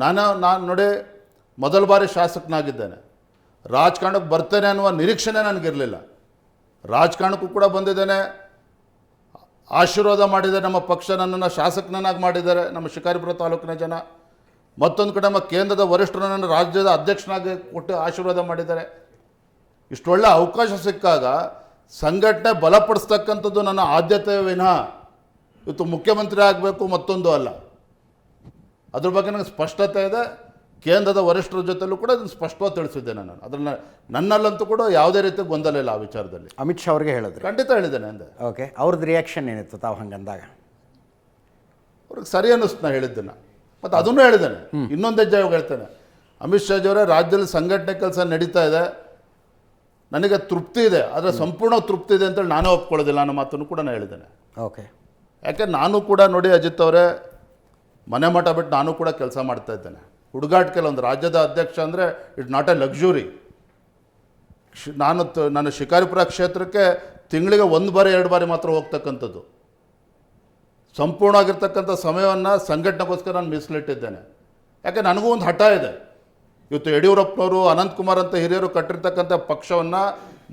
ನಾನು ನೋಡಿ ಮೊದಲ ಬಾರಿ ಶಾಸಕನಾಗಿದ್ದೇನೆ. ರಾಜಕಾರಣಕ್ಕೆ ಬರ್ತೇನೆ ಅನ್ನುವ ನಿರೀಕ್ಷೆನೇ ನನಗಿರಲಿಲ್ಲ. ರಾಜಕಾರಣಕ್ಕೂ ಕೂಡ ಬಂದಿದ್ದೇನೆ, ಆಶೀರ್ವಾದ ಮಾಡಿದ್ದಾರೆ. ನಮ್ಮ ಪಕ್ಷ ನನ್ನನ್ನು ಶಾಸಕನನ್ನಾಗಿ ಮಾಡಿದ್ದಾರೆ ನಮ್ಮ ಶಿಕಾರಿಪುರ ತಾಲೂಕಿನ ಜನ. ಮತ್ತೊಂದು ಕಡೆ ನಮ್ಮ ಕೇಂದ್ರದ ವರಿಷ್ಠರು ನನ್ನ ರಾಜ್ಯದ ಅಧ್ಯಕ್ಷನಾಗಿ ಕೊಟ್ಟು ಆಶೀರ್ವಾದ ಮಾಡಿದ್ದಾರೆ. ಇಷ್ಟೊಳ್ಳೆ ಅವಕಾಶ ಸಿಕ್ಕಾಗ ಸಂಘಟನೆ ಬಲಪಡಿಸ್ತಕ್ಕಂಥದ್ದು ನನ್ನ ಆದ್ಯತೆ ವಿನಃ ಇವತ್ತು ಮುಖ್ಯಮಂತ್ರಿ ಆಗಬೇಕು ಮತ್ತೊಂದು ಅಲ್ಲ. ಅದ್ರ ಬಗ್ಗೆ ನನಗೆ ಸ್ಪಷ್ಟತೆ ಇದೆ. ಕೇಂದ್ರದ ವರಿಷ್ಠರ ಜೊತೆಲೂ ಕೂಡ ಅದನ್ನು ಸ್ಪಷ್ಟವಾಗಿ ತಿಳಿಸಿದ್ದೇನೆ ನಾನು. ಅದನ್ನು ನನ್ನಲ್ಲಂತೂ ಕೂಡ ಯಾವುದೇ ರೀತಿ ಗೊಂದಲ ಇಲ್ಲ ಆ ವಿಚಾರದಲ್ಲಿ. ಅಮಿತ್ ಶಾ ಅವ್ರಿಗೆ ಹೇಳಿದ್ರು? ಖಂಡಿತ ಹೇಳಿದ್ದೇನೆ ಅಂದೆ. ಓಕೆ, ಅವ್ರದ್ದು ರಿಯಾಕ್ಷನ್ ಏನಿತ್ತು ತಾವು ಹಂಗಂದಾಗ? ಅವ್ರಿಗೆ ಸರಿ ಅನ್ನಿಸ್ತು ನಾ ಹೇಳಿದ್ದನ್ನು. ಮತ್ತು ಅದನ್ನು ಹೇಳಿದ್ದೇನೆ, ಇನ್ನೊಂದು ಹೆಜ್ಜೆ ಹೇಳ್ತೇನೆ. ಅಮಿತ್ ಶಾಜಿಯವರೇ, ರಾಜ್ಯದಲ್ಲಿ ಸಂಘಟನೆ ಕೆಲಸ ನಡೀತಾ ಇದೆ, ನನಗೆ ತೃಪ್ತಿ ಇದೆ, ಆದರೆ ಸಂಪೂರ್ಣ ತೃಪ್ತಿ ಇದೆ ಅಂತೇಳಿ ನಾನೇ ಒಪ್ಕೊಳ್ಳೋದಿಲ್ಲ ಅನ್ನೋ ಮಾತನ್ನು ಕೂಡ ನಾನು ಹೇಳಿದ್ದೇನೆ. ಓಕೆ, ಯಾಕೆ ನಾನು ಕೂಡ ನೋಡಿ ಅಜಿತ್ ಅವರೇ, ಮನೆ ಮಠ ಬಿಟ್ಟು ನಾನು ಕೂಡ ಕೆಲಸ ಮಾಡ್ತಾ ಇದ್ದೇನೆ. ಹುಡುಗಾಟಿಕೆಲ್ಲ ಒಂದು ರಾಜ್ಯದ ಅಧ್ಯಕ್ಷ ಅಂದರೆ ಇಟ್ಸ್ ನಾಟ್ ಎ ಲಕ್ಸುರಿ. ನನ್ನ ಶಿಕಾರಿಪುರ ಕ್ಷೇತ್ರಕ್ಕೆ ತಿಂಗಳಿಗೆ 1 ಬಾರಿ 2 ಬಾರಿ ಮಾತ್ರ ಹೋಗ್ತಕ್ಕಂಥದ್ದು. ಸಂಪೂರ್ಣವಾಗಿರ್ತಕ್ಕಂಥ ಸಮಯವನ್ನು ಸಂಘಟನೆಗೋಸ್ಕರ ನಾನು ಮೀಸಲಿಟ್ಟಿದ್ದೇನೆ. ಯಾಕೆ ನನಗೂ ಒಂದು ಹಠ ಇದೆ. ಇವತ್ತು ಯಡಿಯೂರಪ್ಪನವರು, ಅನಂತಕುಮಾರ್ ಅಂತ ಹಿರಿಯರು ಕಟ್ಟಿರ್ತಕ್ಕಂಥ ಪಕ್ಷವನ್ನು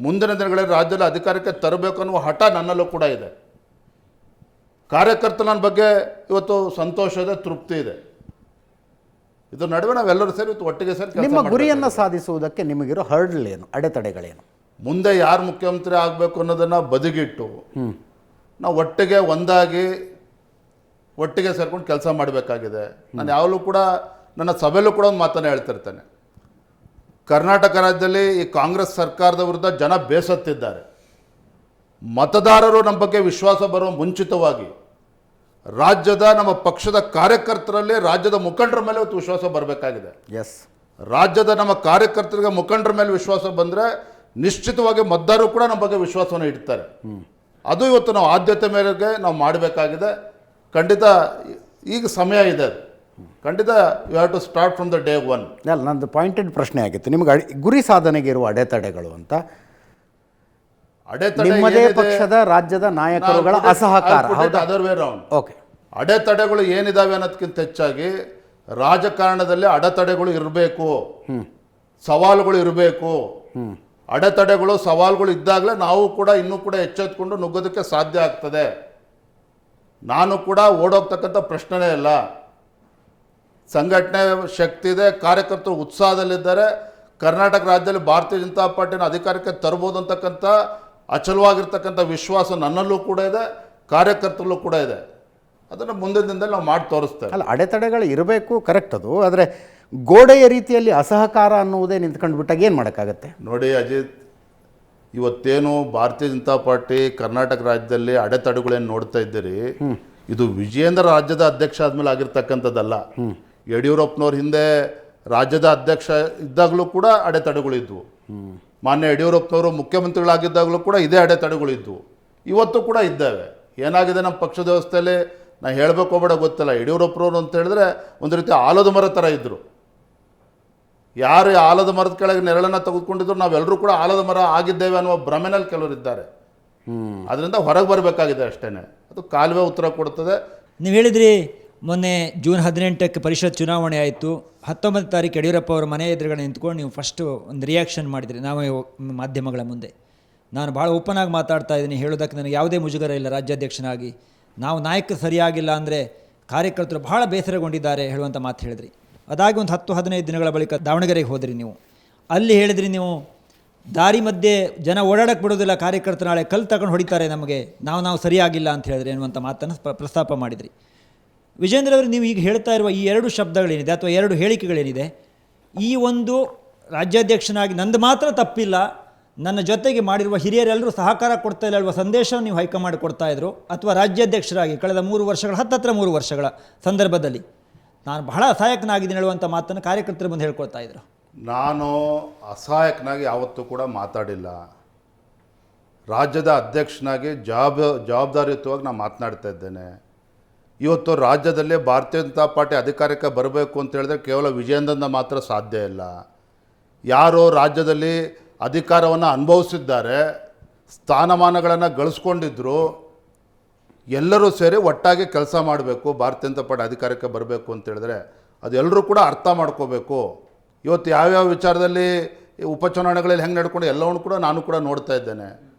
ಮುಂದಿನ ದಿನಗಳಲ್ಲಿ ರಾಜ್ಯದಲ್ಲಿ ಅಧಿಕಾರಕ್ಕೆ ತರಬೇಕು ಅನ್ನುವ ಹಠ ನನ್ನಲ್ಲೂ ಕೂಡ ಇದೆ. ಕಾರ್ಯಕರ್ತರ ನನ್ನ ಬಗ್ಗೆ ಇವತ್ತು ಸಂತೋಷ ಇದೆ, ತೃಪ್ತಿ ಇದೆ. ಇದ್ರ ನಡುವೆ ನಾವೆಲ್ಲರೂ ಸೇರಿ ಇವತ್ತು ಒಟ್ಟಿಗೆ ಸೇರಿ ನಿಮ್ಮ ಗುರಿಯನ್ನು ಸಾಧಿಸುವುದಕ್ಕೆ ನಿಮಗಿರೋ ಹರ್ಡಲ್ ಏನು, ಅಡೆತಡೆಗಳೇನು? ಮುಂದೆ ಯಾರು ಮುಖ್ಯಮಂತ್ರಿ ಆಗಬೇಕು ಅನ್ನೋದನ್ನು ಬದಿಗಿಟ್ಟು ನಾವು ಒಟ್ಟಿಗೆ ಒಂದಾಗಿ ಒಟ್ಟಿಗೆ ಸೇರ್ಕೊಂಡು ಕೆಲಸ ಮಾಡಬೇಕಾಗಿದೆ. ನಾನು ಯಾವಾಗಲೂ ಕೂಡ ನನ್ನ ಸಭೆಯಲ್ಲೂ ಕೂಡ ಒಂದು ಮಾತನ್ನು ಹೇಳ್ತಿರ್ತೇನೆ. ಕರ್ನಾಟಕ ರಾಜ್ಯದಲ್ಲಿ ಈ ಕಾಂಗ್ರೆಸ್ ಸರ್ಕಾರದ ವಿರುದ್ಧ ಜನ ಬೇಸತ್ತಿದ್ದಾರೆ. ಮತದಾರರು ನಮ್ಮ ಬಗ್ಗೆ ವಿಶ್ವಾಸ ಬರುವ ಮುಂಚಿತವಾಗಿ ರಾಜ್ಯದ ನಮ್ಮ ಪಕ್ಷದ ಕಾರ್ಯಕರ್ತರಲ್ಲಿ, ರಾಜ್ಯದ ಮುಖಂಡರ ಮೇಲೆ ಇವತ್ತು ವಿಶ್ವಾಸ ಬರಬೇಕಾಗಿದೆ. ಎಸ್, ರಾಜ್ಯದ ನಮ್ಮ ಕಾರ್ಯಕರ್ತರಿಗೆ, ಮುಖಂಡರ ಮೇಲೆ ವಿಶ್ವಾಸ ಬಂದರೆ ನಿಶ್ಚಿತವಾಗಿ ಮತದಾರರು ಕೂಡ ನಮ್ಮ ಬಗ್ಗೆ ವಿಶ್ವಾಸವನ್ನು ಇಡ್ತಾರೆ. ಅದು ಇವತ್ತು ನಾವು ಆದ್ಯತೆ ಮೇರೆಗೆ ನಾವು ಮಾಡಬೇಕಾಗಿದೆ. ಖಂಡಿತ ಈಗ ಸಮಯ ಇದೆ. ಖಂಡಿತ you have to start from the day 1. ಅಲ್ಲ, ನಂದು ಪಾಯಿಂಟೆಡ್ ಪ್ರಶ್ನೆ ಆಗಿತ್ತು. ನಿಮಗೆ ಗುರಿ ಸಾಧನೆಗೆ ಇರುವ ಅಡೆತಡೆಗಳು ಅಂತ? ನಿಮ್ಮದೇ ಪಕ್ಷದ ರಾಜ್ಯದ ನಾಯಕರುಗಳ ಅಸಹಕಾರ. Other way round. ಓಕೆ, ಅಡೆತಡೆಗಳು ಏನಿದಾವೆ ಅನ್ನೋದಕ್ಕಿಂತ ಹೆಚ್ಚಾಗಿ ರಾಜಕಾರಣದಲ್ಲಿ ಅಡೆತಡೆಗಳು ಇರಬೇಕು, ಸವಾಲುಗಳು ಇರಬೇಕು. ಅಡೆತಡೆಗಳು, ಸವಾಲುಗಳು ಇದ್ದಾಗಲೇ ನಾವು ಕೂಡ ಇನ್ನೂ ಕೂಡ ಎಚ್ಚೆತ್ಕೊಂಡು ನುಗ್ಗೋದಕ್ಕೆ ಸಾಧ್ಯ ಆಗ್ತದೆ. ನಾನು ಕೂಡ ಓಡೋಗ್ತಕ್ಕಂಥ ಪ್ರಶ್ನೆನೇ ಇಲ್ಲ. ಸಂಘಟನೆ ಶಕ್ತಿ ಇದೆ, ಕಾರ್ಯಕರ್ತರು ಉತ್ಸಾಹದಲ್ಲಿದ್ದಾರೆ. ಕರ್ನಾಟಕ ರಾಜ್ಯದಲ್ಲಿ ಭಾರತೀಯ ಜನತಾ ಪಾರ್ಟಿನ ಅಧಿಕಾರಕ್ಕೆ ತರ್ಬೋದು ಅಂತಕ್ಕಂಥ ಅಚಲವಾಗಿರ್ತಕ್ಕಂಥ ವಿಶ್ವಾಸ ನನ್ನಲ್ಲೂ ಕೂಡ ಇದೆ, ಕಾರ್ಯಕರ್ತರಲ್ಲೂ ಕೂಡ ಇದೆ. ಅದನ್ನು ಮುಂದಿನ ದಿನದಲ್ಲಿ ನಾವು ಮಾಡಿ ತೋರಿಸ್ತೇವೆ. ಅಲ್ಲ, ಅಡೆತಡೆಗಳು ಇರಬೇಕು, ಕರೆಕ್ಟ್. ಅದು ಆದರೆ ಗೋಡೆಯ ರೀತಿಯಲ್ಲಿ ಅಸಹಕಾರ ಅನ್ನುವುದೇ ನಿಂತ್ಕೊಂಡು ಬಿಟ್ಟಾಗ ಏನು ಮಾಡೋಕ್ಕಾಗತ್ತೆ? ನೋಡಿ ಅಜಿತ್, ಇವತ್ತೇನು ಭಾರತೀಯ ಜನತಾ ಪಾರ್ಟಿ ಕರ್ನಾಟಕ ರಾಜ್ಯದಲ್ಲಿ ಅಡೆತಡೆಗಳೇನು ನೋಡ್ತಾ ಇದ್ದೀರಿ, ಇದು ವಿಜಯೇಂದ್ರ ರಾಜ್ಯದ ಅಧ್ಯಕ್ಷ ಆದಮೇಲೆ ಆಗಿರ್ತಕ್ಕಂಥದ್ದಲ್ಲ. ಯಡಿಯೂರಪ್ಪನವ್ರ ಹಿಂದೆ ರಾಜ್ಯದ ಅಧ್ಯಕ್ಷ ಇದ್ದಾಗಲೂ ಕೂಡ ಅಡೆತಡೆಗಳಿದ್ವು. ಮಾನ್ಯ ಯಡಿಯೂರಪ್ಪನವರು ಮುಖ್ಯಮಂತ್ರಿಗಳಾಗಿದ್ದಾಗಲೂ ಕೂಡ ಇದೇ ಅಡೆತಡೆಗಳಿದ್ವು, ಇವತ್ತು ಕೂಡ ಇದ್ದಾವೆ. ಏನಾಗಿದೆ ನಮ್ಮ ಪಕ್ಷದ ವ್ಯವಸ್ಥೆಯಲ್ಲಿ ನಾನು ಹೇಳಬೇಕು ಹೋಗ್ಬೇಡ ಗೊತ್ತಿಲ್ಲ. ಯಡಿಯೂರಪ್ಪನವರು ಅಂತ ಹೇಳಿದ್ರೆ ಒಂದು ರೀತಿ ಆಲದ ಮರ ಥರ ಇದ್ದರು. ಯಾರು ಆಲದ ಮರದ ಕೆಳಗೆ ನೆರಳನ್ನು ತೆಗೆದುಕೊಂಡಿದ್ರು ನಾವೆಲ್ಲರೂ ಕೂಡ ಆಲದ ಮರ ಆಗಿದ್ದೇವೆ ಅನ್ನುವ ಭ್ರಮೆನಲ್ಲಿ ಕೆಲವರು ಇದ್ದಾರೆ. ಅದರಿಂದ ಹೊರಗೆ ಬರಬೇಕಾಗಿದೆ ಅಷ್ಟೇ. ಅದು ಕಾಲುವೆ ಉತ್ತರ ಕೊಡ್ತದೆ. ನೀವು ಹೇಳಿದ್ರಿ ಮೊನ್ನೆ ಜೂನ್ 18ಕ್ಕೆ ಪರಿಷತ್ ಚುನಾವಣೆ ಆಯಿತು. 19 ತಾರೀಕು ಯಡಿಯೂರಪ್ಪ ಅವರ ಮನೆ ಎದುರುಗಡೆ ನಿಂತ್ಕೊಂಡು ನೀವು ಫಸ್ಟು ಒಂದು ರಿಯಾಕ್ಷನ್ ಮಾಡಿದ್ರಿ ನಾವೇ ಮಾಧ್ಯಮಗಳ ಮುಂದೆ. ನಾನು ಭಾಳ ಓಪನ್ ಆಗಿ ಮಾತಾಡ್ತಾ ಇದ್ದೀನಿ, ಹೇಳೋದಕ್ಕೆ ನನಗೆ ಯಾವುದೇ ಮುಜುಗರ ಇಲ್ಲ. ರಾಜ್ಯಾಧ್ಯಕ್ಷನಾಗಿ ನಾವು ನಾಯಕ ಸರಿಯಾಗಿಲ್ಲ ಅಂದರೆ ಕಾರ್ಯಕರ್ತರು ಭಾಳ ಬೇಸರಗೊಂಡಿದ್ದಾರೆ ಹೇಳುವಂಥ ಮಾತು ಹೇಳಿದ್ರಿ. ಅದಾಗಿ ಒಂದು 10-15 ದಿನಗಳ ಬಳಿಕ ದಾವಣಗೆರೆಗೆ ಹೋದ್ರಿ. ನೀವು ಅಲ್ಲಿ ಹೇಳಿದ್ರಿ, ನೀವು ದಾರಿ ಮಧ್ಯೆ ಜನ ಓಡಾಡಕ್ಕೆ ಬಿಡೋದಿಲ್ಲ, ಕಾರ್ಯಕರ್ತರು ನಾಳೆ ಕಲ್ಲು ತಗೊಂಡು ಹೊಡಿತಾರೆ ನಮಗೆ, ನಾವು ಸರಿಯಾಗಿಲ್ಲ ಅಂತ ಹೇಳಿದ್ರಿ ಎನ್ನುವಂಥ ಮಾತನ್ನು ಪ್ರಸ್ತಾಪ ಮಾಡಿದ್ರಿ. ವಿಜೇಂದ್ರ ಅವರು, ನೀವು ಈಗ ಹೇಳ್ತಾ ಇರುವ ಈ 2 ಶಬ್ದಗಳೇನಿದೆ ಅಥವಾ 2 ಹೇಳಿಕೆಗಳೇನಿದೆ, ಈ ಒಂದು ರಾಜ್ಯಾಧ್ಯಕ್ಷನಾಗಿ ನಂದು ಮಾತ್ರ ತಪ್ಪಿಲ್ಲ, ನನ್ನ ಜೊತೆಗೆ ಮಾಡಿರುವ ಹಿರಿಯರೆಲ್ಲರೂ ಸಹಕಾರ ಕೊಡ್ತಾ ಇಲ್ಲ ಅಲ್ವ ಸಂದೇಶವನ್ನು ನೀವು ಹೈಕಮಾಂಡ್ ಕೊಡ್ತಾ ಇದ್ರು, ಅಥವಾ ರಾಜ್ಯಾಧ್ಯಕ್ಷರಾಗಿ ಕಳೆದ 3 ವರ್ಷಗಳ ಹತ್ತತ್ರ 3 ವರ್ಷಗಳ ಸಂದರ್ಭದಲ್ಲಿ ನಾನು ಬಹಳ ಅಸಹಾಯಕನಾಗಿದ್ದೀನಿ ಹೇಳುವಂಥ ಮಾತನ್ನು ಕಾರ್ಯಕರ್ತರ ಮುಂದೆ ಹೇಳ್ಕೊಳ್ತಾ ಇದ್ರು? ನಾನು ಅಸಹಾಯಕನಾಗಿ ಯಾವತ್ತೂ ಕೂಡ ಮಾತಾಡಿಲ್ಲ. ರಾಜ್ಯದ ಅಧ್ಯಕ್ಷನಾಗಿ ಜವಾಬ್ದಾರಿಯುತವಾಗಿ ನಾನು ಮಾತನಾಡ್ತಾ ಇದ್ದೇನೆ. ಇವತ್ತು ರಾಜ್ಯದಲ್ಲಿ ಭಾರತೀಯ ಜನತಾ ಪಾರ್ಟಿ ಅಧಿಕಾರಕ್ಕೆ ಬರಬೇಕು ಅಂತ ಹೇಳಿದ್ರೆ ಕೇವಲ ವಿಜಯೇಂದ್ರನ ಮಾತ್ರ ಸಾಧ್ಯ ಇಲ್ಲ. ಯಾರು ರಾಜ್ಯದಲ್ಲಿ ಅಧಿಕಾರವನ್ನು ಅನುಭವಿಸಿದ್ದಾರೆ, ಸ್ಥಾನಮಾನಗಳನ್ನು ಗಳಿಸ್ಕೊಂಡಿದ್ರು, ಎಲ್ಲರೂ ಸೇರಿ ಒಟ್ಟಾಗಿ ಕೆಲಸ ಮಾಡಬೇಕು, ಭಾರತೀಯ ಜನತಾ ಪಾರ್ಟಿ ಅಧಿಕಾರಕ್ಕೆ ಬರಬೇಕು ಅಂತ ಹೇಳಿದ್ರೆ ಅದೆಲ್ಲರೂ ಕೂಡ ಅರ್ಥ ಮಾಡ್ಕೋಬೇಕು. ಇವತ್ತು ಯಾವ್ಯಾವ ವಿಚಾರದಲ್ಲಿ ಉಪಚುನಾವಣೆಗಳಲ್ಲಿ ಹೆಂಗೆ ನಡ್ಕೊಂಡು ಎಲ್ಲವನ್ನು ಕೂಡ ನಾನು ಕೂಡ ನೋಡ್ತಾ ಇದ್ದೇನೆ.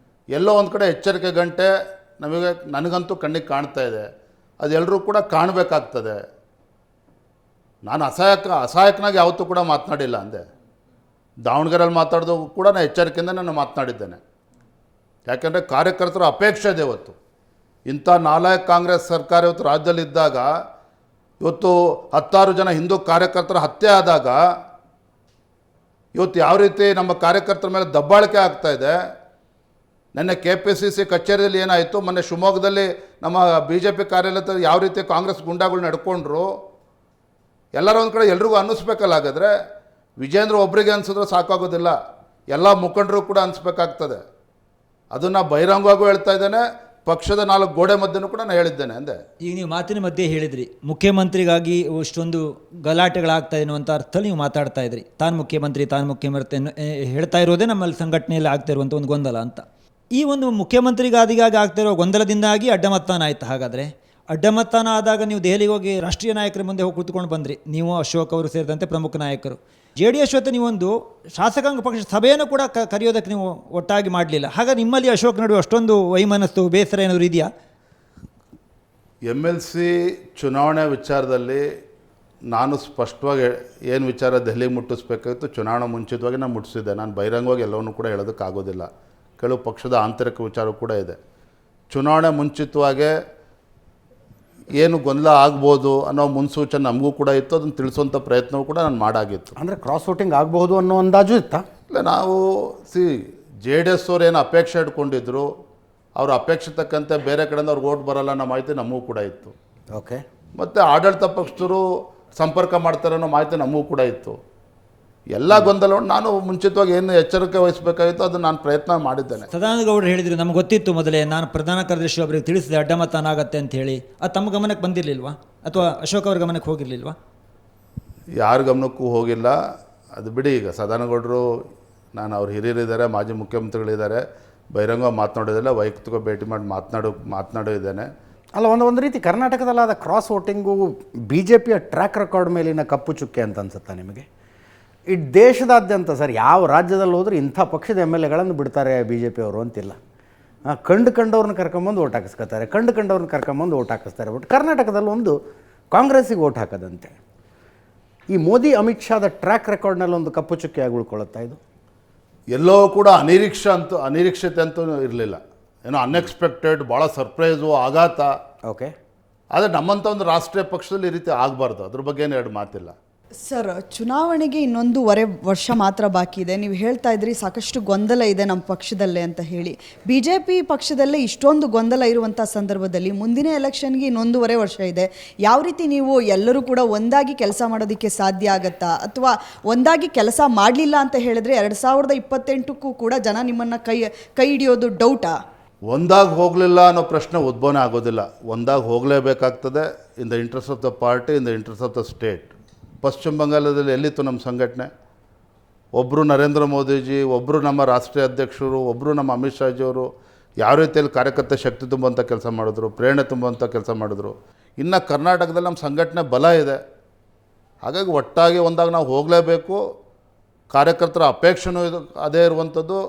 ಎಲ್ಲೋ ಒಂದು ಕಡೆ ಎಚ್ಚರಿಕೆ ಗಂಟೆ ನನಗಂತೂ ಕಣ್ಣಿಗೆ ಕಾಣ್ತಾ ಇದೆ. ಅದೆಲ್ಲರೂ ಕೂಡ ಕಾಣಬೇಕಾಗ್ತದೆ. ನಾನು ಅಸಹಾಯಕನಾಗಿ ಯಾವತ್ತೂ ಕೂಡ ಮಾತನಾಡಿಲ್ಲ ಅಂದೆ. ದಾವಣಗೆರೆಯಲ್ಲಿ ಮಾತಾಡಿದಾಗ ಕೂಡ ನಾನು ಎಚ್ಚರಿಕೆಯಿಂದ ನಾನು ಮಾತನಾಡಿದ್ದೇನೆ. ಯಾಕೆಂದರೆ ಕಾರ್ಯಕರ್ತರ ಅಪೇಕ್ಷೆ ಇದೆ. ಇವತ್ತು ಇಂಥ ನಾಲಾಯಕ ಕಾಂಗ್ರೆಸ್ ಸರ್ಕಾರ ಇವತ್ತು ರಾಜ್ಯದಲ್ಲಿದ್ದಾಗ, ಇವತ್ತು 16 ಜನ ಹಿಂದೂ ಕಾರ್ಯಕರ್ತರ ಹತ್ಯೆ ಆದಾಗ, ಇವತ್ತು ಯಾವ ರೀತಿ ನಮ್ಮ ಕಾರ್ಯಕರ್ತರ ಮೇಲೆ ದಬ್ಬಾಳಿಕೆ ಆಗ್ತಾಯಿದೆ. ನಿನ್ನೆ KPCC ಕಚೇರಿಯಲ್ಲಿ ಏನಾಯಿತು, ಮೊನ್ನೆ ಶಿವಮೊಗ್ಗದಲ್ಲಿ ನಮ್ಮ BJP ಕಾರ್ಯಾಲಯದಲ್ಲಿ ಯಾವ ರೀತಿ ಕಾಂಗ್ರೆಸ್ ಗುಂಡಾಗಳು ನಡ್ಕೊಂಡ್ರು, ಎಲ್ಲರೂ ಒಂದು ಕಡೆ ಎಲ್ರಿಗೂ ಅನ್ನಿಸ್ಬೇಕಲ್ಲ. ಹಾಗಾದರೆ ವಿಜೇಂದ್ರ ಒಬ್ಬರಿಗೆ ಅನಿಸಿದ್ರೆ ಸಾಕಾಗೋದಿಲ್ಲ, ಎಲ್ಲ ಮುಖಂಡರು ಕೂಡ ಅನಿಸ್ಬೇಕಾಗ್ತದೆ. ಅದನ್ನು ಬಹಿರಂಗವಾಗೂ ಹೇಳ್ತಾ ಇದ್ದೇನೆ, ಪಕ್ಷದ 4 ಗೋಡೆ ಮಧ್ಯೆನೂ ಕೂಡ ನಾನು ಹೇಳಿದ್ದೇನೆ ಅಂದೆ. ಈಗ ನೀವು ಮಾತಿನ ಮಧ್ಯೆ ಹೇಳಿದ್ರಿ, ಮುಖ್ಯಮಂತ್ರಿಗಾಗಿ ಇಷ್ಟೊಂದು ಗಲಾಟೆಗಳಾಗ್ತಾ ಇದೆ ಅನ್ನುವಂಥ ಅರ್ಥದಲ್ಲಿ ನೀವು ಮಾತಾಡ್ತಾ ಇದ್ರಿ. ತಾನು ಮುಖ್ಯಮಂತ್ರಿ ಹೇಳ್ತಾ ಇರೋದೇ ನಮ್ಮಲ್ಲಿ ಸಂಘಟನೆಯಲ್ಲಿ ಆಗ್ತಾ ಇರುವಂಥ ಒಂದು ಗೊಂದಲ ಅಂತ. ಈ ಒಂದು ಮುಖ್ಯಮಂತ್ರಿಗಾದಿಗಾಗಿ ಆಗ್ತಾ ಇರೋ ಗೊಂದಲದಿಂದಾಗಿ ಅಡ್ಡಮತದಾನ ಆಯಿತು. ಹಾಗಾದರೆ ಅಡ್ಡಮತದಾನ ಆದಾಗ ನೀವು ದೆಹಲಿಗೆ ಹೋಗಿ ರಾಷ್ಟ್ರೀಯ ನಾಯಕರ ಮುಂದೆ ಹೋಗಿ ಕೂತ್ಕೊಂಡು ಬಂದ್ರಿ, ನೀವು ಅಶೋಕ್ ಅವರು ಸೇರಿದಂತೆ ಪ್ರಮುಖ ನಾಯಕರು. JDS ಜೊತೆ ನೀವೊಂದು ಶಾಸಕಾಂಗ ಪಕ್ಷ ಸಭೆಯನ್ನು ಕೂಡ ಕರೆಯೋದಕ್ಕೆ ನೀವು ಒಟ್ಟಾಗಿ ಮಾಡಲಿಲ್ಲ. ಹಾಗಾಗಿ ನಿಮ್ಮಲ್ಲಿ ಅಶೋಕ್ ನಡುವೆ ಅಷ್ಟೊಂದು ವೈಮನಸ್ಸು, ಬೇಸರ ಏನಾದರೂ ಇದೆಯಾ? MLC ಚುನಾವಣೆ ವಿಚಾರದಲ್ಲಿ ನಾನು ಸ್ಪಷ್ಟವಾಗಿ ಏನು ವಿಚಾರ ದೆಹಲಿಗೆ ಮುಟ್ಟಿಸ್ಬೇಕಾಗಿತ್ತು, ಚುನಾವಣೆ ಮುಂಚಿತವಾಗಿ ನಾನು ಮುಟ್ಟಿಸಿದ್ದೆ. ನಾನು ಬಹಿರಂಗವಾಗಿ ಎಲ್ಲವನ್ನೂ ಕೂಡ ಹೇಳೋದಕ್ಕಾಗೋದಿಲ್ಲ. ಕೆಲವು ಪಕ್ಷದ ಆಂತರಿಕ ವಿಚಾರ ಕೂಡ ಇದೆ. ಚುನಾವಣೆ ಮುಂಚಿತವಾಗೇ ಏನು ಗೊಂದಲ ಆಗ್ಬೋದು ಅನ್ನೋ ಮುನ್ಸೂಚನೆ ನಮಗೂ ಕೂಡ ಇತ್ತು. ಅದನ್ನು ತಿಳಿಸುವಂಥ ಪ್ರಯತ್ನವೂ ಕೂಡ ನಾನು ಮಾಡಾಗಿತ್ತು. ಅಂದರೆ ಕ್ರಾಸ್ ವೋಟಿಂಗ್ ಆಗ್ಬೋದು ಅನ್ನೋ ಅಂದಾಜು ಇತ್ತಾ? ಇಲ್ಲ, ನಾವು JDS ಅವ್ರು ಏನು ಅಪೇಕ್ಷೆ ಇಟ್ಕೊಂಡಿದ್ರು, ಅವ್ರ ಅಪೇಕ್ಷೆ ತಕ್ಕಂತೆ ಬೇರೆ ಕಡೆಯಿಂದ ಅವ್ರಿಗೆ ಓಟ್ ಬರಲ್ಲ ಅನ್ನೋ ಮಾಹಿತಿ ನಮಗೂ ಕೂಡ ಇತ್ತು. ಓಕೆ. ಮತ್ತು ಆಡಳಿತ ಪಕ್ಷದವರು ಸಂಪರ್ಕ ಮಾಡ್ತಾರೆ ಅನ್ನೋ ಮಾಹಿತಿ ನಮಗೂ ಕೂಡ ಇತ್ತು. ಎಲ್ಲ ಗೊಂದಲವನ್ನು ನಾನು ಮುಂಚಿತವಾಗಿ ಏನು ಎಚ್ಚರಿಕೆ ವಹಿಸಬೇಕಾಗಿತ್ತು ಅದನ್ನು ನಾನು ಪ್ರಯತ್ನ ಮಾಡಿದ್ದೇನೆ. ಸದಾನಂದ ಗೌಡರು ಹೇಳಿದ್ರು, ನಮ್ಗೆ ಗೊತ್ತಿತ್ತು ಮೊದಲೇ, ನಾನು ಪ್ರಧಾನ ಕಾರ್ಯದರ್ಶಿ ಒಬ್ಬರಿಗೆ ತಿಳಿಸಿದೆ ಅಡ್ಡಮತದಾನ ಆಗತ್ತೆ ಅಂತ ಹೇಳಿ. ಅದು ತಮ್ಮ ಗಮನಕ್ಕೆ ಬಂದಿರಲಿಲ್ವಾ, ಅಥವಾ ಅಶೋಕ್ ಅವ್ರ ಗಮನಕ್ಕೆ ಹೋಗಿರಲಿಲ್ವಾ? ಯಾರ ಗಮನಕ್ಕೂ ಹೋಗಿಲ್ಲ. ಅದು ಬಿಡಿ. ಈಗ ಸದಾನಂದ ಗೌಡರು, ನಾನು ಅವ್ರು ಹಿರಿಯರಿದ್ದಾರೆ, ಮಾಜಿ ಮುಖ್ಯಮಂತ್ರಿಗಳಿದ್ದಾರೆ, ಬಹಿರಂಗ ಮಾತನಾಡೋದಿಲ್ಲ, ವೈಯಕ್ತಿಕ ಭೇಟಿ ಮಾಡಿ ಮಾತನಾಡಿದ್ದೇನೆ. ಅಲ್ಲ, ಒಂದು ರೀತಿ ಕರ್ನಾಟಕದಲ್ಲಾದ ಕ್ರಾಸ್ ವೋಟಿಂಗು BJPಯ ಟ್ರ್ಯಾಕ್ ರೆಕಾರ್ಡ್ ಮೇಲಿನ ಕಪ್ಪು ಚುಕ್ಕೆ ಅಂತ ಅನ್ಸುತ್ತಾ ನಿಮಗೆ? ಈ ದೇಶದಾದ್ಯಂತ ಸರ್, ಯಾವ ರಾಜ್ಯದಲ್ಲಿ ಹೋದರೂ ಇಂಥ ಪಕ್ಷದ MLAಗಳನ್ನು ಬಿಡ್ತಾರೆ BJP ಅವರು ಅಂತಿಲ್ಲ. ಕಂಡವ್ರನ್ನ ಕರ್ಕೊಂಬಂದು ಓಟ್ ಹಾಕಿಸ್ಕೊತಾರೆ, ಕಂಡವ್ರನ್ನ ಕರ್ಕೊಂಬಂದು ಓಟ್ ಹಾಕಿಸ್ತಾರೆ. ಬಟ್ ಕರ್ನಾಟಕದಲ್ಲಿ ಒಂದು ಕಾಂಗ್ರೆಸ್ಸಿಗೆ ಓಟ್ ಹಾಕೋದಂತೆ. ಈ ಮೋದಿ ಅಮಿತ್ ಶಾದ ಟ್ರ್ಯಾಕ್ ರೆಕಾರ್ಡ್ನಲ್ಲಿ ಒಂದು ಕಪ್ಪು ಚುಕ್ಕೆಯಾಗಿ ಉಳ್ಕೊಳ್ಳುತ್ತಾ ಇದು? ಎಲ್ಲೋ ಕೂಡ ಅನಿರೀಕ್ಷತೆ ಅಂತೂ ಇರಲಿಲ್ಲ. ಏನೋ ಅನ್ಎಕ್ಸ್ಪೆಕ್ಟೆಡ್, ಭಾಳ ಸರ್ಪ್ರೈಸು, ಆಘಾತ. ಓಕೆ. ಆದರೆ ನಮ್ಮಂಥ ಒಂದು ರಾಷ್ಟ್ರೀಯ ಪಕ್ಷದಲ್ಲಿ ಈ ರೀತಿ ಆಗಬಾರ್ದು. ಅದ್ರ ಬಗ್ಗೆ ಏನು ಎರಡು ಮಾತಿಲ್ಲ. ಸರ್, ಚುನಾವಣೆಗೆ 1.5 ವರ್ಷ ಮಾತ್ರ ಬಾಕಿ ಇದೆ. ನೀವು ಹೇಳ್ತಾ ಇದ್ರಿ ಸಾಕಷ್ಟು ಗೊಂದಲ ಇದೆ ನಮ್ಮ ಪಕ್ಷದಲ್ಲೇ ಅಂತ ಹೇಳಿ. BJP ಪಕ್ಷದಲ್ಲೇ ಇಷ್ಟೊಂದು ಗೊಂದಲ ಇರುವಂಥ ಸಂದರ್ಭದಲ್ಲಿ ಮುಂದಿನ ಎಲೆಕ್ಷನ್ಗೆ 1.5 ವರ್ಷ ಇದೆ. ಯಾವ ರೀತಿ ನೀವು ಎಲ್ಲರೂ ಕೂಡ ಒಂದಾಗಿ ಕೆಲಸ ಮಾಡೋದಕ್ಕೆ ಸಾಧ್ಯ ಆಗತ್ತಾ, ಅಥವಾ ಒಂದಾಗಿ ಕೆಲಸ ಮಾಡಲಿಲ್ಲ ಅಂತ ಹೇಳಿದ್ರೆ 2028ಕ್ಕೂ ಕೂಡ ಜನ ನಿಮ್ಮನ್ನು ಕೈ ಹಿಡಿಯೋದು ಡೌಟಾ? ಒಂದಾಗಿ ಹೋಗಲಿಲ್ಲ ಅನ್ನೋ ಪ್ರಶ್ನೆ ಉದ್ಭವನೇ ಆಗೋದಿಲ್ಲ. ಒಂದಾಗಿ ಹೋಗಲೇಬೇಕಾಗ್ತದೆ. In the interest of the party, in the interest of the state. ಪಶ್ಚಿಮ ಬಂಗಾಳದಲ್ಲಿ ಎಲ್ಲಿತ್ತು ನಮ್ಮ ಸಂಘಟನೆ? ಒಬ್ಬರು ನರೇಂದ್ರ ಮೋದಿಜಿ, ಒಬ್ಬರು ನಮ್ಮ ರಾಷ್ಟ್ರೀಯ ಅಧ್ಯಕ್ಷರು, ಒಬ್ಬರು ನಮ್ಮ ಅಮಿತ್ ಶಾಜಿಯವರು ಯಾವ ರೀತಿಯಲ್ಲಿ ಕಾರ್ಯಕರ್ತ ಶಕ್ತಿ ತುಂಬುವಂಥ ಕೆಲಸ ಮಾಡಿದ್ರು, ಪ್ರೇರಣೆ ತುಂಬುವಂಥ ಕೆಲಸ ಮಾಡಿದ್ರು. ಇನ್ನು ಕರ್ನಾಟಕದಲ್ಲಿ ನಮ್ಮ ಸಂಘಟನೆ ಬಲ ಇದೆ. ಹಾಗಾಗಿ ಒಟ್ಟಾಗಿ ಒಂದಾಗ ನಾವು ಹೋಗಲೇಬೇಕು. ಕಾರ್ಯಕರ್ತರ ಅಪೇಕ್ಷೆನೂ ಅದೇ ಇರುವಂಥದ್ದು,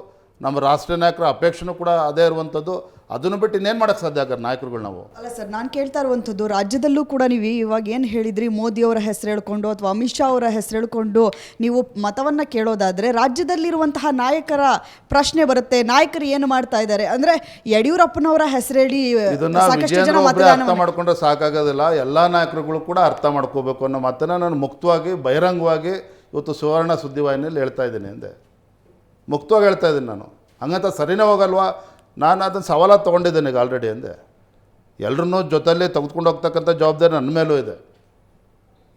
ನಮ್ಮ ರಾಷ್ಟ್ರೀಯ ನಾಯಕರ ಅಪೇಕ್ಷೆನೂ ಕೂಡ ಅದೇ ಇರುವಂಥದ್ದು. ಅದನ್ನು ಬಿಟ್ಟು ಇನ್ನೇನು ಮಾಡೋಕ್ಕೆ ಸಾಧ್ಯ ಆಗ ನಾಯಕರುಗಳು ನಾವು? ಅಲ್ಲ ಸರ್, ನಾನು ಕೇಳ್ತಾ ಇರುವಂಥದ್ದು, ರಾಜ್ಯದಲ್ಲೂ ಕೂಡ ನೀವು ಇವಾಗ ಏನು ಹೇಳಿದ್ರಿ, ಮೋದಿಯವರ ಹೆಸರು ಹೇಳ್ಕೊಂಡು ಅಥವಾ ಅಮಿತ್ ಶಾ ಅವರ ಹೆಸರು ಹೇಳ್ಕೊಂಡು ನೀವು ಮತವನ್ನು ಕೇಳೋದಾದರೆ, ರಾಜ್ಯದಲ್ಲಿರುವಂತಹ ನಾಯಕರ ಪ್ರಶ್ನೆ ಬರುತ್ತೆ. ನಾಯಕರು ಏನು ಮಾಡ್ತಾ ಇದ್ದಾರೆ ಅಂದರೆ, ಯಡಿಯೂರಪ್ಪನವರ ಹೆಸರು ಹೇಳಿ ಸಾಕಷ್ಟು ಜನ ಅರ್ಥ ಮಾಡ್ಕೊಂಡ್ರೆ ಸಾಕಾಗೋದಿಲ್ಲ. ಎಲ್ಲ ನಾಯಕರುಗಳು ಕೂಡ ಅರ್ಥ ಮಾಡ್ಕೋಬೇಕು ಅನ್ನೋ ಮಾತನ್ನು ನಾನು ಮುಕ್ತವಾಗಿ, ಬಹಿರಂಗವಾಗಿ ಇವತ್ತು ಸುವರ್ಣ ಸುದ್ದಿವಾಹಿನಿಯಲ್ಲಿ ಹೇಳ್ತಾ ಇದ್ದೀನಿ. ಹಿಂದೆ ಮುಕ್ತವಾಗಿ ಹೇಳ್ತಾ ಇದ್ದೀನಿ ನಾನು. ಹಂಗಂತ ಸರಿನೇ ಹೋಗಲ್ವಾ? ನಾನು ಅದನ್ನು ಸವಾಲಾಗಿ ತೊಗೊಂಡಿದ್ದೇನೆ ಈಗ ಆಲ್ರೆಡಿ ಅಂದೆ. ಎಲ್ಲರನ್ನೂ ಜೊತೆಯಲ್ಲಿ ತೆಗೆದುಕೊಂಡು ಹೋಗ್ತಕ್ಕಂಥ ಜವಾಬ್ದಾರಿ ನನ್ನ ಮೇಲೂ ಇದೆ.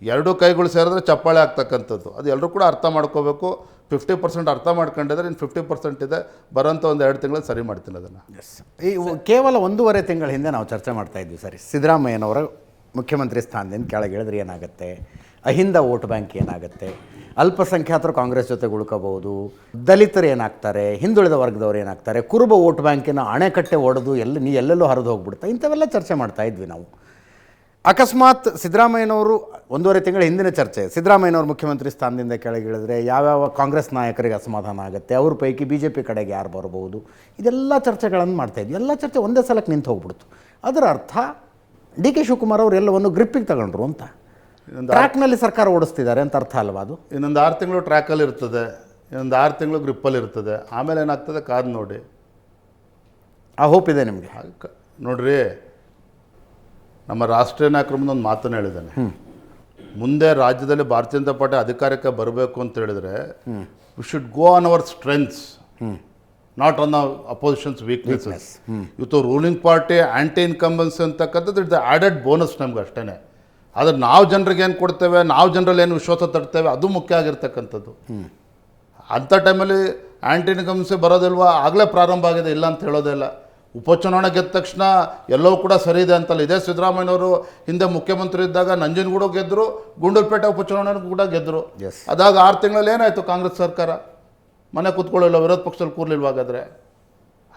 ಎರಡೂ ಕೈಗಳು ಸೇರಿದ್ರೆ ಚಪ್ಪಾಳೆ ಆಗ್ತಕ್ಕಂಥದ್ದು. ಅದು ಎಲ್ಲರೂ ಕೂಡ ಅರ್ಥ ಮಾಡ್ಕೋಬೇಕು. 50% ಅರ್ಥ ಮಾಡ್ಕೊಂಡಿದ್ರೆ ಇನ್ನು 50% ಇದೆ. ಬರೋಂಥ ಒಂದು 2 ತಿಂಗಳು ಸರಿ ಮಾಡ್ತೀನಿ ಅದನ್ನು. ಈ ಕೇವಲ 1.5 ತಿಂಗಳ ಹಿಂದೆ ನಾವು ಚರ್ಚೆ ಮಾಡ್ತಾ ಇದ್ವಿ ಸರಿ, ಸಿದ್ದರಾಮಯ್ಯನವರ ಮುಖ್ಯಮಂತ್ರಿ ಸ್ಥಾನದಿಂದ ಕೆಳಗೆ ಇಳಿದ್ರೆ ಏನಾಗುತ್ತೆ, ಅಹಿಂದ ವೋಟ್ ಬ್ಯಾಂಕ್ ಏನಾಗುತ್ತೆ, ಅಲ್ಪಸಂಖ್ಯಾತರು ಕಾಂಗ್ರೆಸ್ ಜೊತೆಗೆ ಉಳ್ಕೋಬಹುದು, ದಲಿತರು ಏನಾಗ್ತಾರೆ, ಹಿಂದುಳಿದ ವರ್ಗದವ್ರು ಏನಾಗ್ತಾರೆ, ಕುರುಬ ವೋಟ್ ಬ್ಯಾಂಕಿನ ಅಣೆಕಟ್ಟೆ ಒಡೆದು ಎಲ್ಲೆಲ್ಲೋ ಹರಿದು ಹೋಗ್ಬಿಡುತ್ತೆ, ಇಂಥವೆಲ್ಲ ಚರ್ಚೆ ಮಾಡ್ತಾ ಇದ್ವಿ ನಾವು. ಅಕಸ್ಮಾತ್ ಸಿದ್ದರಾಮಯ್ಯನವರು 1.5 ತಿಂಗಳ ಹಿಂದಿನ ಚರ್ಚೆ, ಸಿದ್ದರಾಮಯ್ಯನವರು ಮುಖ್ಯಮಂತ್ರಿ ಸ್ಥಾನದಿಂದ ಕೆಳಗಿಳಿದ್ರೆ ಯಾವ್ಯಾವ ಕಾಂಗ್ರೆಸ್ ನಾಯಕರಿಗೆ ಅಸಮಾಧಾನ ಆಗುತ್ತೆ, ಅವ್ರ ಪೈಕಿ BJP ಕಡೆಗೆ ಯಾರು ಬರ್ಬೋದು, ಇದೆಲ್ಲ ಚರ್ಚೆಗಳನ್ನು ಮಾಡ್ತಾಯಿದ್ವಿ. ಎಲ್ಲ ಚರ್ಚೆ ಒಂದೇ ಸಲಕ್ಕೆ ನಿಂತು ಹೋಗ್ಬಿಡ್ತು. ಅದರ ಅರ್ಥ DK ಶಿವಕುಮಾರ್ ಅವರು ಎಲ್ಲವನ್ನು ಗ್ರಿಪ್ಪಿಗೆ ತಗೊಂಡ್ರು ಅಂತ, ಟ್ರ್ಯಾಕ್ನಲ್ಲಿ ಸರ್ಕಾರ ಓಡಿಸ್ತಿದ್ದಾರೆ ಅಂತ ಅರ್ಥ ಅಲ್ವಾ ಅದು? ಇನ್ನೊಂದು 6 ತಿಂಗಳು ಟ್ರ್ಯಾಕಲ್ಲಿ ಇರ್ತದೆ, ಇನ್ನೊಂದು 6 ತಿಂಗಳು ಗ್ರಿಪ್ಪಲ್ಲಿ ಇರ್ತದೆ, ಆಮೇಲೆ ಏನಾಗ್ತದೆ ಕಾದು ನೋಡಿ. ಆ ಹೋಪ್ ಇದೆ ನಿಮಗೆ? ನೋಡ್ರಿ, ನಮ್ಮ ರಾಷ್ಟ್ರೀಯ ನಾಯಕರ ಮುಂದೆ ಒಂದು ಮಾತನ್ನು ಹೇಳಿದ್ದಾನೆ, ಮುಂದೆ ರಾಜ್ಯದಲ್ಲಿ ಭಾರತೀಯ ಜನತಾ ಪಾರ್ಟಿ ಅಧಿಕಾರಕ್ಕೆ ಬರಬೇಕು ಅಂತ ಹೇಳಿದ್ರೆ we should go on our strengths, not on opposition's weaknesses. ಇವತ್ತು ರೂಲಿಂಗ್ ಪಾರ್ಟಿ ಆ್ಯಂಟಿ ಇನ್ಕಂಬನ್ಸಿ ಅಂತಕ್ಕಂಥದ್ದು ಇಟ್ಸ್ ಆ್ಯಡೆಡ್ ಬೋನಸ್ ನಮ್ಗೆ ಅಷ್ಟೇ. ಆದರೆ ನಾವು ಜನರಿಗೆ ಏನು ಕೊಡ್ತೇವೆ, ನಾವು ಜನರಲ್ಲಿ ಏನು ವಿಶ್ವಾಸ ತರ್ತೇವೆ, ಅದು ಮುಖ್ಯ ಆಗಿರ್ತಕ್ಕಂಥದ್ದು. ಅಂಥ ಟೈಮಲ್ಲಿ ಆ್ಯಂಟಿ ಇನ್ಕಂಬನ್ಸಿ ಬರೋದಿಲ್ವಾ, ಆಗಲೇ ಪ್ರಾರಂಭ ಆಗಿದೆ, ಇಲ್ಲ ಅಂತ ಹೇಳೋದೇ ಇಲ್ಲ. ಉಪಚುನಾವಣೆ ಗೆದ್ದ ತಕ್ಷಣ ಎಲ್ಲವೂ ಕೂಡ ಸರಿ ಇದೆ ಅಂತಲ್ಲ. ಇದೇ ಸಿದ್ದರಾಮಯ್ಯನವರು ಹಿಂದೆ ಮುಖ್ಯಮಂತ್ರಿ ಇದ್ದಾಗ ನಂಜನಗೂಡು ಗೆದ್ದರು, ಗುಂಡೂರುಪೇಟೆ ಉಪಚುನಾವಣೆ ಕೂಡ ಗೆದ್ದರು. ಅದಾಗ 6 ತಿಂಗಳಲ್ಲಿ ಏನಾಯಿತು, ಕಾಂಗ್ರೆಸ್ ಸರ್ಕಾರ ಮನೆ ಕೂತ್ಕೊಳ್ಳಿಲ್ಲ, ವಿರೋಧ ಪಕ್ಷದಲ್ಲಿ ಕೂರ್ಲಿಲ್ವಾಗಾದರೆ.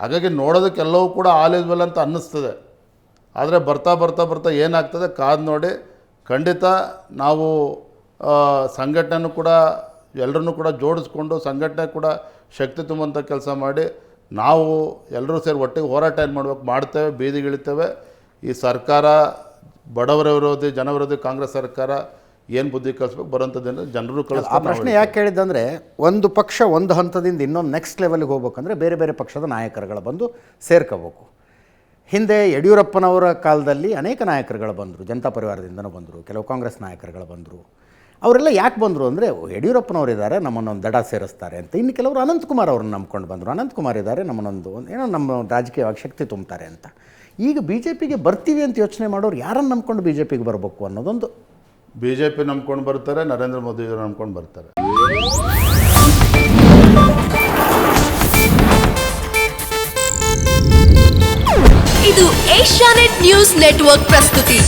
ಹಾಗಾಗಿ ನೋಡೋದಕ್ಕೆಲ್ಲವೂ ಕೂಡ ಆಲ್ ಇಸ್ ವೆಲ್ ಅಂತ ಅನ್ನಿಸ್ತದೆ. ಆದರೆ ಬರ್ತಾ ಬರ್ತಾ ಬರ್ತಾ ಏನಾಗ್ತದೆ ಕಾದು ನೋಡಿ. ಖಂಡಿತ ನಾವು ಸಂಘಟನೆನೂ ಕೂಡ ಎಲ್ಲರನ್ನೂ ಕೂಡ ಜೋಡಿಸ್ಕೊಂಡು ಸಂಘಟನೆ ಕೂಡ ಶಕ್ತಿ ತುಂಬುವಂಥ ಕೆಲಸ ಮಾಡಿ ನಾವು ಎಲ್ಲರೂ ಸೇರಿ ಒಟ್ಟಿಗೆ ಹೋರಾಟ ಏನು ಮಾಡಬೇಕು ಮಾಡ್ತೇವೆ, ಬೀದಿಗಿಳಿತೇವೆ. ಈ ಸರ್ಕಾರ ಬಡವರ ವಿರೋಧಿ, ಜನವಿರೋಧಿ ಕಾಂಗ್ರೆಸ್ ಸರ್ಕಾರ ಏನು ಬುದ್ಧಿ ಕಲಿಸ್ಬೇಕು ಬರೋಂಥದ್ದೇನು ಜನರು ಆ ಪ್ರಶ್ನೆ ಯಾಕೆ ಕೇಳಿದ್ದಂದರೆ, ಒಂದು ಪಕ್ಷ ಒಂದು ಹಂತದಿಂದ ಇನ್ನೊಂದು ನೆಕ್ಸ್ಟ್ ಲೆವೆಲ್ಗೆ ಹೋಗ್ಬೇಕಂದ್ರೆ ಬೇರೆ ಬೇರೆ ಪಕ್ಷದ ನಾಯಕರುಗಳು ಬಂದು ಸೇರ್ಕೋಬೇಕು. ಹಿಂದೆ ಯಡಿಯೂರಪ್ಪನವರ ಕಾಲದಲ್ಲಿ ಅನೇಕ ನಾಯಕರುಗಳು ಬಂದರು, ಜನತಾ ಪರಿವಾರದಿಂದನೂ ಬಂದರು, ಕೆಲವು ಕಾಂಗ್ರೆಸ್ ನಾಯಕರುಗಳು ಬಂದರು. ಅವರೆಲ್ಲ ಯಾಕೆ ಬಂದರು ಅಂದರೆ, ಯಡಿಯೂರಪ್ಪನವರಿದ್ದಾರೆ ನಮ್ಮನ್ನೊಂದು ದಡ ಸೇರಿಸ್ತಾರೆ ಅಂತ. ಇನ್ನು ಕೆಲವರು ಅನಂತಕುಮಾರ್ ಅವ್ರನ್ನ ನಂಬ್ಕೊಂಡು ಬಂದರು, ಅನಂತಕುಮಾರ್ ಇದ್ದಾರೆ ನಮ್ಮನ್ನೊಂದು ಏನೋ ನಮ್ಮ ರಾಜಕೀಯವಾಗಿ ಶಕ್ತಿ ತುಂಬ್ತಾರೆ ಅಂತ. ಈಗ BJPಗೆ ಬರ್ತೀವಿ ಅಂತ ಯೋಚನೆ ಮಾಡೋರು ಯಾರನ್ನು ನಂಬ್ಕೊಂಡು BJPಗೆ ಬರಬೇಕು ಅನ್ನೋದೊಂದು. BJP ನಂಬ್ಕೊಂಡು ಬರ್ತಾರೆ, ನರೇಂದ್ರ ಮೋದಿ ನಂಬ್ಕೊಂಡು ಬರ್ತಾರೆ. ಇದು ಏಷ್ಯಾನೆಟ್ ನ್ಯೂಸ್ ನೆಟ್ವರ್ಕ್ ಪ್ರಸ್ತುತಿ.